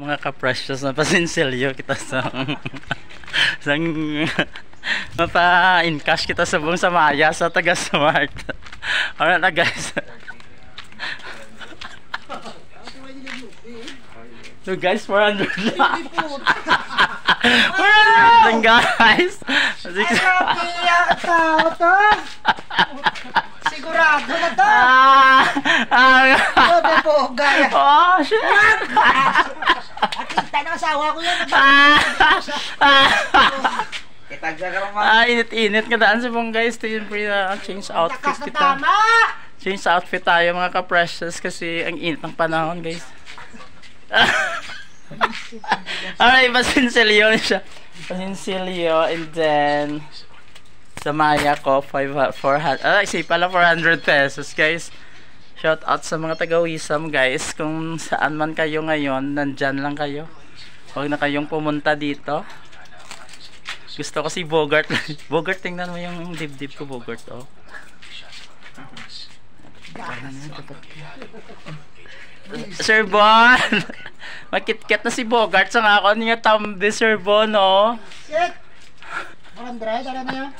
Mga ka-precious na pasinsilyo kita sa sang mapa-encash kita sa buong Samaya sa taga Smart. Alright na guys. So guys, 400 lang. 400 lang guys. Sigurado na to. Oh shit. Nakita ng asawa ko yan. Init-init ka daan sa buong guys. Ito yung change outfit kita. Change outfit tayo mga ka-precious kasi ang init ng panahon guys. Alright, pasinsilyo siya. Pasinsilyo and then Samaya ko 400. Say pala 400 pesos guys. Shout out sa mga taga-Wisam guys. Kung saan man kayo ngayon, nandyan lang kayo. Huwag na kayong pumunta dito. Gusto ko si Bogart. Bogart, tingnan mo yung dibdib ko, Bogart. Oh. Sir Bon. Makit-kit na si Bogart sa nga ako niya tambi, Sir Bon, oh. Shit! 400, ano na yun?